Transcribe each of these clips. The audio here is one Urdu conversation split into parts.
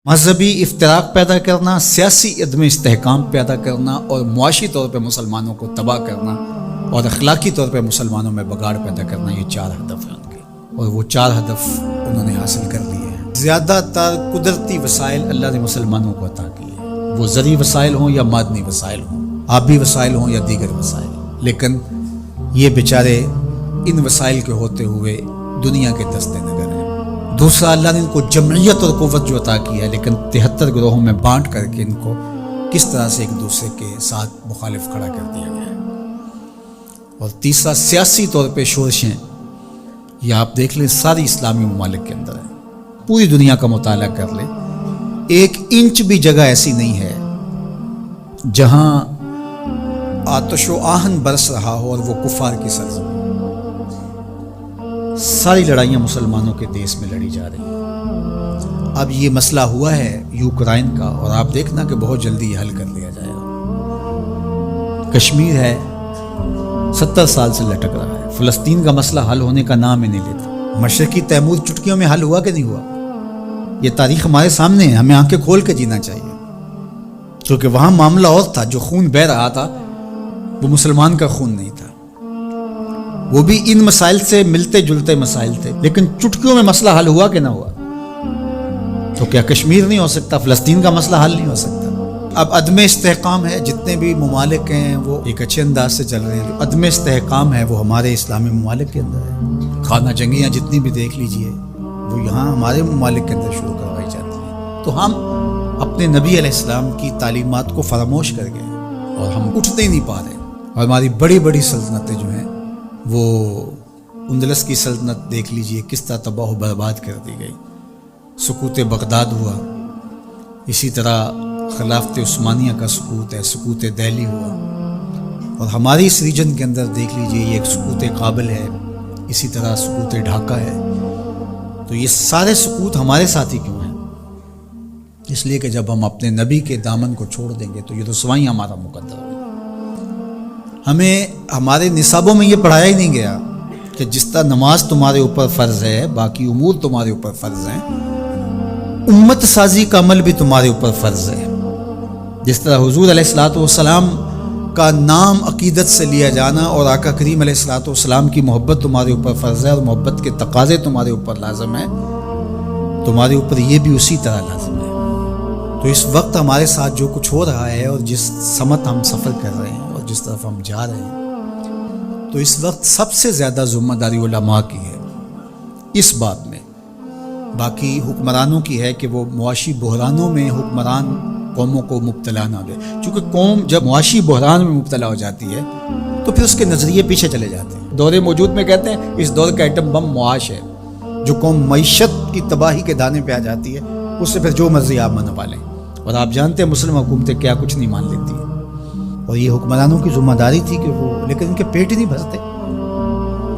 مذہبی افتراق پیدا کرنا، سیاسی عدم استحکام پیدا کرنا اور معاشی طور پہ مسلمانوں کو تباہ کرنا اور اخلاقی طور پہ مسلمانوں میں بگاڑ پیدا کرنا، یہ 4 ہدف ہیں ان کے، اور وہ 4 ہدف انہوں نے حاصل کر لیے ہیں۔ زیادہ تر قدرتی وسائل اللہ نے مسلمانوں کو عطا کیے، وہ زرعی وسائل ہوں یا معدنی وسائل ہوں، آبی وسائل ہوں یا دیگر وسائل، لیکن یہ بیچارے ان وسائل کے ہوتے ہوئے دنیا کے دستے نگر ہیں۔ دوسرا، اللہ نے ان کو جمعیت اور قوت جو عطا کی ہے، لیکن 73 گروہوں میں بانٹ کر کے ان کو کس طرح سے ایک دوسرے کے ساتھ مخالف کھڑا کر دیا گیا ہے۔ اور تیسرا، سیاسی طور پہ شورشیں، یہ آپ دیکھ لیں ساری اسلامی ممالک کے اندر ہیں، پوری دنیا کا مطالعہ کر لیں، 1 انچ بھی جگہ ایسی نہیں ہے جہاں آتش و آہن برس رہا ہو اور وہ کفار کی سرزمین۔ ساری لڑائیاں مسلمانوں کے دیس میں لڑی جا رہی ہیں۔ اب یہ مسئلہ ہوا ہے یوکرائن کا، اور آپ دیکھنا کہ بہت جلدی یہ حل کر لیا جائے گا۔ کشمیر ہے 70 سال سے لٹک رہا ہے، فلسطین کا مسئلہ حل ہونے کا نام ہی نہیں لیتا۔ مشرقی تیمور چٹکیوں میں حل ہوا کہ نہیں ہوا؟ یہ تاریخ ہمارے سامنے ہے، ہمیں آنکھیں کھول کے جینا چاہیے، کیونکہ وہاں معاملہ اور تھا، جو خون بہہ رہا تھا وہ مسلمان کا خون نہیں تھا، وہ بھی ان مسائل سے ملتے جلتے مسائل تھے، لیکن چٹکیوں میں مسئلہ حل ہوا کہ نہ ہوا؟ تو کیا کشمیر نہیں ہو سکتا؟ فلسطین کا مسئلہ حل نہیں ہو سکتا؟ اب عدم استحکام ہے، جتنے بھی ممالک ہیں وہ ایک اچھے انداز سے چل رہے ہیں، عدم استحکام ہے وہ ہمارے اسلامی ممالک کے اندر ہے۔ خانہ جنگیاں جتنی بھی دیکھ لیجئے وہ یہاں ہمارے ممالک کے اندر شروع کروائی جاتی ہیں۔ تو ہم اپنے نبی علیہ السلام کی تعلیمات کو فراموش کر گئے اور ہم اٹھتے ہی نہیں پا رہے، اور ہماری بڑی بڑی سلطنتیں جو ہیں، وہ اندلس کی سلطنت دیکھ لیجئے کس طرح تباہ و برباد کر دی گئی، سقوط بغداد ہوا، اسی طرح خلافت عثمانیہ کا سقوط ہے، سقوط دہلی ہوا، اور ہماری اس ریجن کے اندر دیکھ لیجئے یہ ایک سقوط کابل ہے، اسی طرح سقوط ڈھاکہ ہے۔ تو یہ سارے سقوط ہمارے ساتھ ہی کیوں ہیں؟ اس لیے کہ جب ہم اپنے نبی کے دامن کو چھوڑ دیں گے تو یہ رسوائی ہمارا مقدر ہوگا۔ ہمیں ہمارے نصابوں میں یہ پڑھایا ہی نہیں گیا کہ جس طرح نماز تمہارے اوپر فرض ہے، باقی امور تمہارے اوپر فرض ہیں، امت سازی کا عمل بھی تمہارے اوپر فرض ہے۔ جس طرح حضور علیہ الصلوۃ والسلام کا نام عقیدت سے لیا جانا اور آقا کریم علیہ الصلوۃ والسلام کی محبت تمہارے اوپر فرض ہے اور محبت کے تقاضے تمہارے اوپر لازم ہیں، تمہارے اوپر یہ بھی اسی طرح لازم ہے۔ تو اس وقت ہمارے ساتھ جو کچھ ہو رہا ہے اور جس سمت ہم سفر کر رہے ہیں اور جس طرف ہم جا رہے ہیں، تو اس وقت سب سے زیادہ ذمہ داری علماء کی ہے اس بات میں، باقی حکمرانوں کی ہے کہ وہ معاشی بحرانوں میں حکمران قوموں کو مبتلا نہ دے، چونکہ قوم جب معاشی بحران میں مبتلا ہو جاتی ہے تو پھر اس کے نظریے پیچھے چلے جاتے ہیں۔ دور موجود میں کہتے ہیں اس دور کا ایٹم بم معاش ہے، جو قوم معیشت کی تباہی کے دانے پہ آ جاتی ہے اس سے پھر جو مرضی آپ منوا لیں، اور آپ جانتے ہیں مسلم حکومتیں کیا کچھ نہیں مان لیتی ہیں، اور یہ حکمرانوں کی ذمہ داری تھی کہ وہ، لیکن ان کے پیٹ ہی نہیں بھرتے،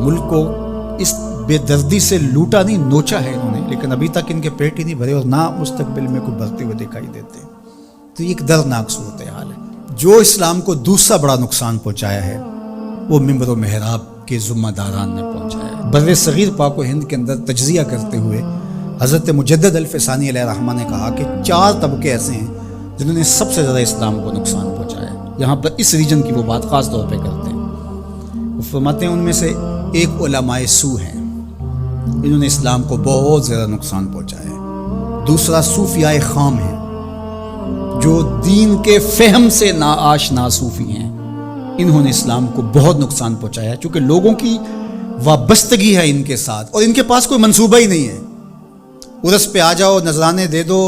ملک کو اس بے دردی سے لوٹا نہیں، نوچا ہے انہوں نے، لیکن ابھی تک ان کے پیٹ ہی نہیں بھرے اور نہ مستقبل میں کوئی بھرتے ہوئے دکھائی دیتے۔ تو یہ ایک دردناک صورتحال ہے۔ جو اسلام کو دوسرا بڑا نقصان پہنچایا ہے وہ منبر و محراب کے ذمہ داران نے پہنچایا ہے۔ بر صغیر پاک و ہند کے اندر تجزیہ کرتے ہوئے حضرت مجدد الفسانی علیہ رحمہ نے کہا کہ 4 طبقے ایسے ہیں جنہوں نے سب سے زیادہ اسلام کو نقصان پہنچایا ہے۔ یہاں پر اس ریجن کی وہ بات خاص طور پہ کرتے ہیں، وہ فرماتے ہیں ان میں سے ایک علماء سو ہیں، انہوں نے اسلام کو بہت زیادہ نقصان پہنچایا ہے۔ دوسرا صوفیاء خام ہیں، جو دین کے فہم سے ناآشنا صوفی ہیں، انہوں نے اسلام کو بہت نقصان پہنچایا ہے، چونکہ لوگوں کی وابستگی ہے ان کے ساتھ اور ان کے پاس کوئی منصوبہ ہی نہیں ہے۔ عرس پہ آ جاؤ، نذرانے دے دو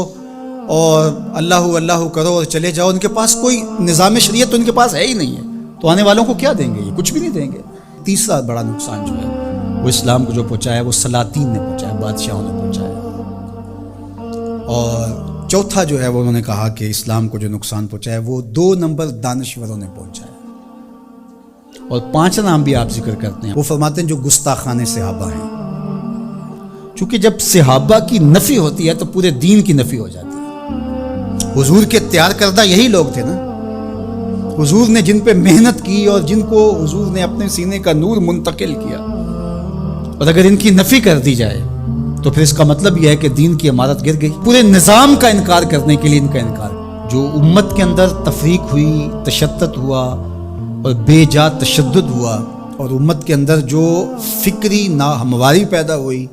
اور اللہ اللہ کرو اور چلے جاؤ، ان کے پاس کوئی نظام شریعت تو ان کے پاس ہے ہی نہیں ہے، تو آنے والوں کو کیا دیں گے؟ یہ کچھ بھی نہیں دیں گے۔ تیسرا بڑا نقصان جو ہے وہ اسلام کو جو پہنچایا وہ سلاطین نے پہنچایا، بادشاہوں نے پہنچایا، اور چوتھا جو ہے وہ انہوں نے کہا کہ اسلام کو جو نقصان پہنچایا وہ 2 نمبر دانشوروں نے پہنچایا، اور 5 نام بھی آپ ذکر کرتے ہیں، وہ فرماتے ہیں جو گستاخان صحابہ ہیں، چونکہ جب صحابہ کی نفی ہوتی ہے تو پورے دین کی نفی ہو جاتی ہے۔ حضور کے تیار کردہ یہی لوگ تھے نا، حضور نے جن پہ محنت کی اور جن کو حضور نے اپنے سینے کا نور منتقل کیا، اور اگر ان کی نفی کر دی جائے تو پھر اس کا مطلب یہ ہے کہ دین کی عمارت گر گئی. پورے نظام کا انکار کرنے کے لیے ان کا انکار. جو امت کے اندر تفریق ہوئی، تشتت ہوا اور بے جا تشدد ہوا، اور امت کے اندر جو فکری ناہمواری پیدا ہوئی،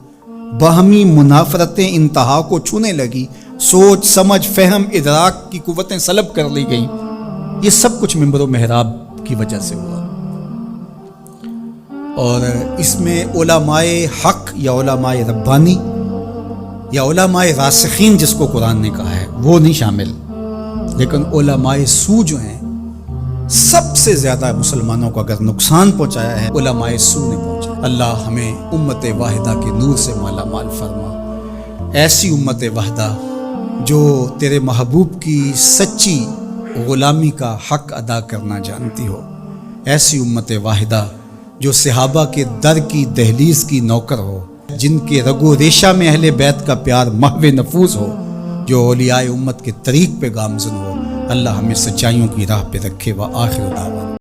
باہمی منافرتیں انتہا کو چھونے لگی، سوچ سمجھ فہم ادراک کی قوتیں سلب کر لی گئیں، یہ سب کچھ منبر و محراب کی وجہ سے ہوا. اور اس میں علماء حق یا علماء ربانی یا علماء راسخین جس کو قرآن نے کہا ہے وہ نہیں شامل، لیکن علماء سو جو ہیں سب سے زیادہ مسلمانوں کو اگر نقصان پہنچایا ہے علماء سو نے پہنچایا. اللہ ہمیں امت واحدہ کے نور سے مالا مال فرما. ایسی امت واحدہ جو تیرے محبوب کی سچی غلامی کا حق ادا کرنا جانتی ہو. ایسی امت واحدہ جو صحابہ کے در کی دہلیز کی نوکر ہو، جن کے رگو ریشہ میں اہل بیت کا پیار محو نفوذ ہو، جو اولیاء امت کے طریق پہ گامزن ہو. اللہ ہمیں سچائیوں کی راہ پہ رکھے. وآخر دعوانا